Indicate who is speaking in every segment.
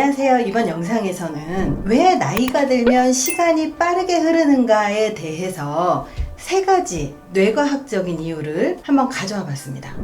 Speaker 1: 안녕하세요. 이번 영상에서는 왜 나이가 들면 시간이 빠르게 흐르는가에 대해서 3가지 뇌과학적인 이유를 한번 가져와 봤습니다.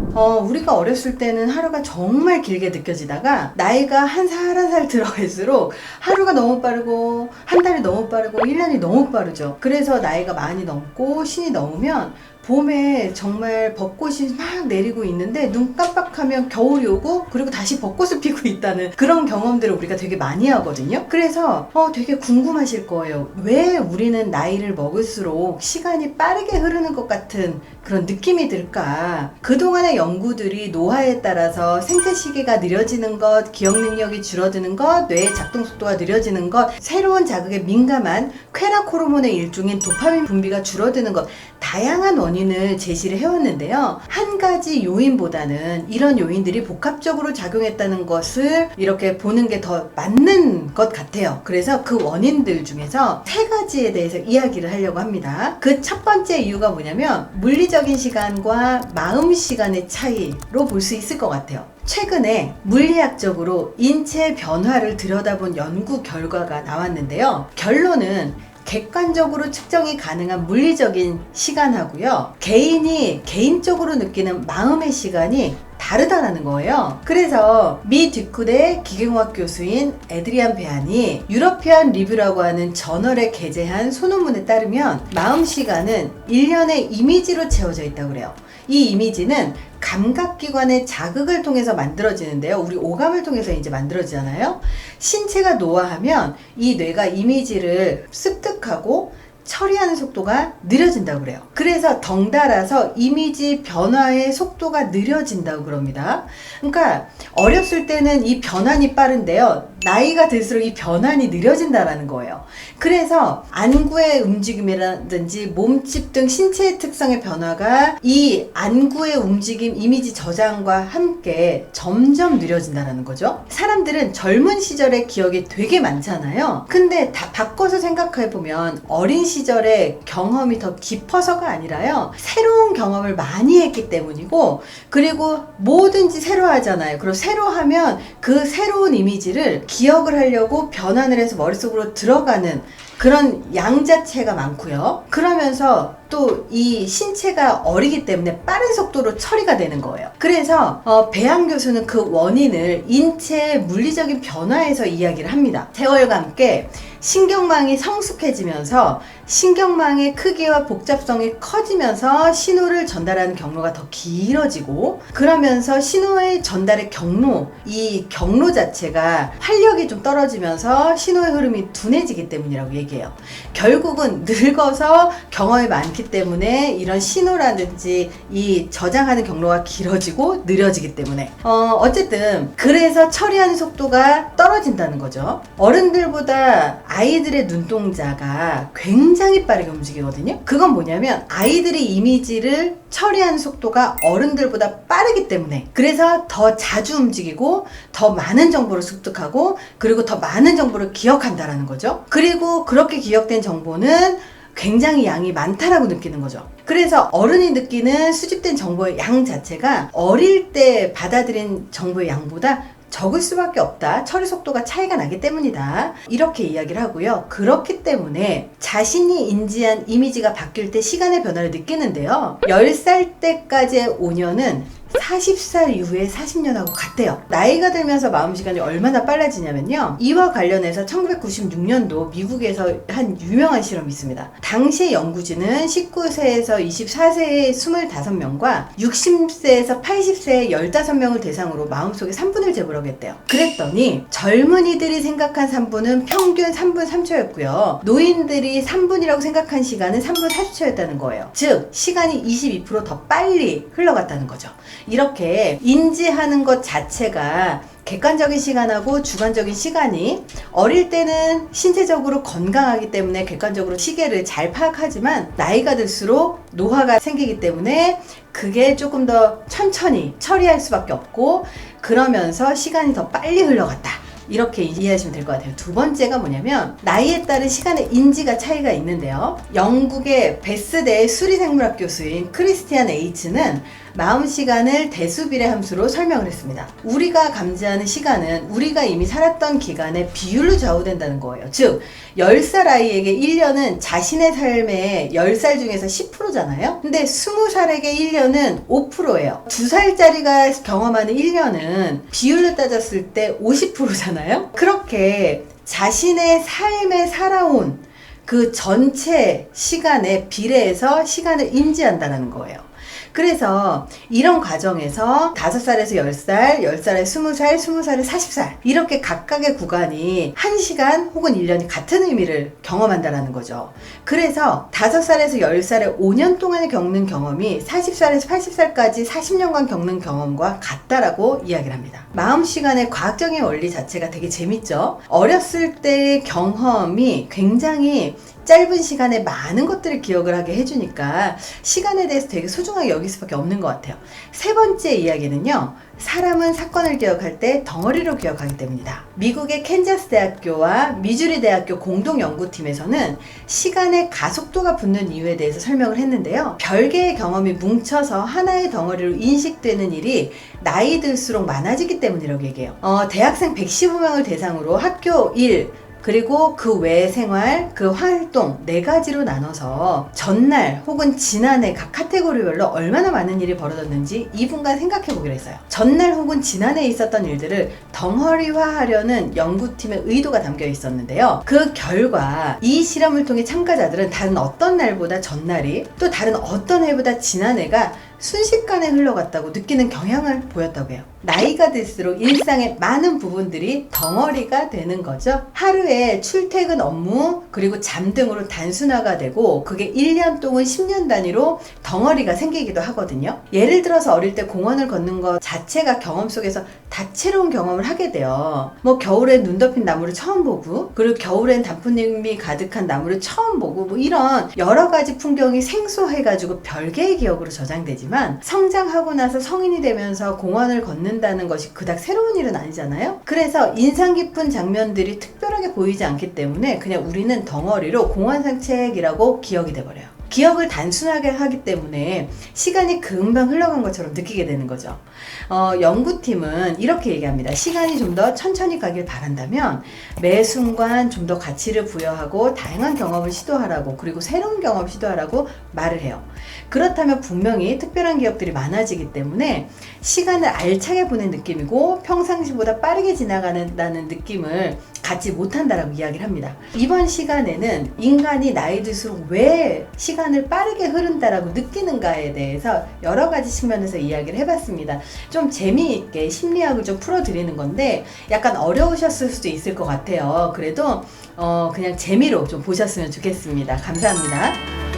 Speaker 1: 우리가 어렸을 때는 하루가 정말 길게 느껴지다가 나이가 한 살 한 살 들어갈수록 하루가 너무 빠르고 한 달이 너무 빠르고 1년이 너무 빠르죠. 그래서 나이가 많이 넘고 신이 넘으면 봄에 정말 벚꽃이 막 내리고 있는데 눈 깜빡하면 겨울이 오고 그리고 다시 벚꽃을 피고 있다는 그런 경험들을 우리가 되게 많이 하거든요. 그래서 되게 궁금하실 거예요. 왜 우리는 나이를 먹을수록 시간이 빠르게 흐르는 것 같은 그런 느낌이 들까? 그동안의 연구들이 노화에 따라서 생체 시계가 느려지는 것, 기억 능력이 줄어드는 것, 뇌의 작동 속도가 느려지는 것, 새로운 자극에 민감한 쾌락 호르몬의 일종인 도파민 분비가 줄어드는 것, 다양한 원인을 제시를 해왔는데요. 한 가지 요인보다는 이런 요인들이 복합적으로 작용했다는 것을 이렇게 보는 게 더 맞는 것 같아요. 그래서 그 원인들 중에서 3가지에 대해서 이야기를 하려고 합니다. 그 첫 번째 이유가 뭐냐면 물리적인 시간과 마음 시간의 차이로 볼 수 있을 것 같아요. 최근에 물리학적으로 인체 변화를 들여다본 연구 결과가 나왔는데요. 결론은 객관적으로 측정이 가능한 물리적인 시간하고요, 개인이 개인적으로 느끼는 마음의 시간이 다르다라는 거예요. 그래서 미 듀크대 기계공학 교수인 에드리안 베안이 유러피안 리뷰라고 하는 저널에 게재한 소논문에 따르면 마음 시간은 1년의 이미지로 채워져 있다고 그래요. 이 이미지는 감각기관의 자극을 통해서 만들어지는데요. 우리 오감을 통해서 이제 만들어지잖아요. 신체가 노화하면 이 뇌가 이미지를 습득하고 처리하는 속도가 느려진다고 그래요. 그래서 덩달아서 이미지 변화의 속도가 느려진다고 그럽니다. 그러니까 어렸을 때는 이 변환이 빠른데요, 나이가 들수록 이 변환이 느려진다라는 거예요. 그래서 안구의 움직임이라든지 몸집 등 신체의 특성의 변화가 이 안구의 움직임, 이미지 저장과 함께 점점 느려진다라는 거죠. 사람들은 젊은 시절의 기억이 되게 많잖아요. 근데 다 바꿔서 생각해보면 어린 시절의 경험이 더 깊어서가 아니라요, 새로운 경험을 많이 했기 때문이고, 그리고 뭐든지 새로 하잖아요. 그리고 새로 하면 그 새로운 이미지를 기억을 하려고 변환을 해서 머릿속으로 들어가는 그런 양 자체가 많고요. 그러면서 또 이 신체가 어리기 때문에 빠른 속도로 처리가 되는 거예요. 그래서 배안 교수는 그 원인을 인체의 물리적인 변화에서 이야기를 합니다. 세월과 함께 신경망이 성숙해지면서 신경망의 크기와 복잡성이 커지면서 신호를 전달하는 경로가 더 길어지고, 그러면서 신호의 전달의 경로, 이 경로 자체가 활력이 좀 떨어지면서 신호의 흐름이 둔해지기 때문이라고 얘기해요. 결국은 늙어서 경험이 많기 때문에 이런 신호라든지 이 저장하는 경로가 길어지고 느려지기 때문에 어쨌든 그래서 처리하는 속도가 떨어진다는 거죠. 어른들보다 아이들의 눈동자가 굉장히 빠르게 움직이거든요. 그건 뭐냐면 아이들의 이미지를 처리하는 속도가 어른들보다 빠르기 때문에, 그래서 더 자주 움직이고 더 많은 정보를 습득하고 그리고 더 많은 정보를 기억한다라는 거죠. 그리고 그렇게 기억된 정보는 굉장히 양이 많다라고 느끼는 거죠. 그래서 어른이 느끼는 수집된 정보의 양 자체가 어릴 때 받아들인 정보의 양보다 적을 수밖에 없다. 처리 속도가 차이가 나기 때문이다. 이렇게 이야기를 하고요. 그렇기 때문에 자신이 인지한 이미지가 바뀔 때 시간의 변화를 느끼는데요. 10살 때까지의 5년은 40살 이후에 40년하고 같대요. 나이가 들면서 마음 시간이 얼마나 빨라지냐면요, 이와 관련해서 1996년도 미국에서 한 유명한 실험이 있습니다. 당시 연구진은 19세에서 24세의 25명과 60세에서 80세의 15명을 대상으로 마음속의 3분을 재보라고 했대요. 그랬더니 젊은이들이 생각한 3분은 평균 3분 3초였고요. 노인들이 3분이라고 생각한 시간은 3분 40초였다는 거예요. 즉 시간이 22% 더 빨리 흘러갔다는 거죠. 이렇게 인지하는 것 자체가 객관적인 시간하고 주관적인 시간이, 어릴 때는 신체적으로 건강하기 때문에 객관적으로 시계를 잘 파악하지만 나이가 들수록 노화가 생기기 때문에 그게 조금 더 천천히 처리할 수밖에 없고, 그러면서 시간이 더 빨리 흘러갔다. 이렇게 이해하시면 될 것 같아요. 두 번째가 뭐냐면 나이에 따른 시간의 인지가 차이가 있는데요. 영국의 베스대의 수리생물학 교수인 크리스티안 H는 마음 시간을 대수비례 함수로 설명을 했습니다. 우리가 감지하는 시간은 우리가 이미 살았던 기간의 비율로 좌우된다는 거예요. 즉 10살 아이에게 1년은 자신의 삶의 10살 중에서 10%잖아요. 근데 20살에게 1년은 5%예요. 2살짜리가 경험하는 1년은 비율로 따졌을 때 50%잖아요. 그렇게 자신의 삶에 살아온 그 전체 시간에 비례해서 시간을 인지한다는 거예요. 그래서 이런 과정에서 5살에서 10살, 10살에 20살, 20살에 40살 이렇게 각각의 구간이 1시간 혹은 1년이 같은 의미를 경험한다는 거죠. 그래서 5살에서 10살에 5년 동안에 겪는 경험이 40살에서 80살까지 40년간 겪는 경험과 같다라고 이야기를 합니다. 마음 시간의 과학적인 원리 자체가 되게 재밌죠. 어렸을 때의 경험이 굉장히 짧은 시간에 많은 것들을 기억을 하게 해주니까 시간에 대해서 되게 소중하게 여길 수밖에 없는 것 같아요. 세 번째 이야기는요. 사람은 사건을 기억할 때 덩어리로 기억하기 때문이다. 미국의 캔자스 대학교와 미주리 대학교 공동 연구팀에서는 시간의 가속도가 붙는 이유에 대해서 설명을 했는데요. 별개의 경험이 뭉쳐서 하나의 덩어리로 인식되는 일이 나이 들수록 많아지기 때문이라고 얘기해요. 대학생 115명을 대상으로 학교 일 그리고 그 외 생활, 그 활동 4가지로 나눠서 전날 혹은 지난해 각 카테고리별로 얼마나 많은 일이 벌어졌는지 2분간 생각해 보기로 했어요. 전날 혹은 지난해에 있었던 일들을 덩어리화하려는 연구팀의 의도가 담겨 있었는데요. 그 결과 이 실험을 통해 참가자들은 다른 어떤 날보다 전날이 또 다른 어떤 해보다 지난해가 순식간에 흘러갔다고 느끼는 경향을 보였다고 해요. 나이가 들수록 일상의 많은 부분들이 덩어리가 되는 거죠. 하루에 출퇴근 업무 그리고 잠 등으로 단순화가 되고 그게 1년 또는 10년 단위로 덩어리가 생기기도 하거든요. 예를 들어서 어릴 때 공원을 걷는 것 자체가 경험 속에서 다채로운 경험을 하게 돼요. 뭐 겨울엔 눈 덮인 나무를 처음 보고 그리고 겨울엔 단풍잎이 가득한 나무를 처음 보고 뭐 이런 여러 가지 풍경이 생소해가지고 별개의 기억으로 저장되지만 성장하고 나서 성인이 되면서 공원을 걷는다는 것이 그닥 새로운 일은 아니잖아요. 그래서 인상 깊은 장면들이 특별하게 보이지 않기 때문에 그냥 우리는 덩어리로 공원 산책이라고 기억이 돼버려요. 기억을 단순하게 하기 때문에 시간이 금방 흘러간 것처럼 느끼게 되는 거죠. 연구팀은 이렇게 얘기합니다. 시간이 좀 더 천천히 가길 바란다면 매 순간 좀 더 가치를 부여하고 다양한 경험을 시도하라고 그리고 새로운 경험을 시도하라고 말을 해요. 그렇다면 분명히 특별한 기억들이 많아지기 때문에 시간을 알차게 보낸 느낌이고 평상시보다 빠르게 지나가는다는 느낌을 갖지 못한다라고 이야기를 합니다. 이번 시간에는 인간이 나이 들수록 왜 시간을 빠르게 흐른다라고 느끼는가에 대해서 여러 가지 측면에서 이야기를 해봤습니다. 좀 재미있게 심리학을 좀 풀어드리는 건데 약간 어려우셨을 수도 있을 것 같아요. 그래도 그냥 재미로 좀 보셨으면 좋겠습니다. 감사합니다.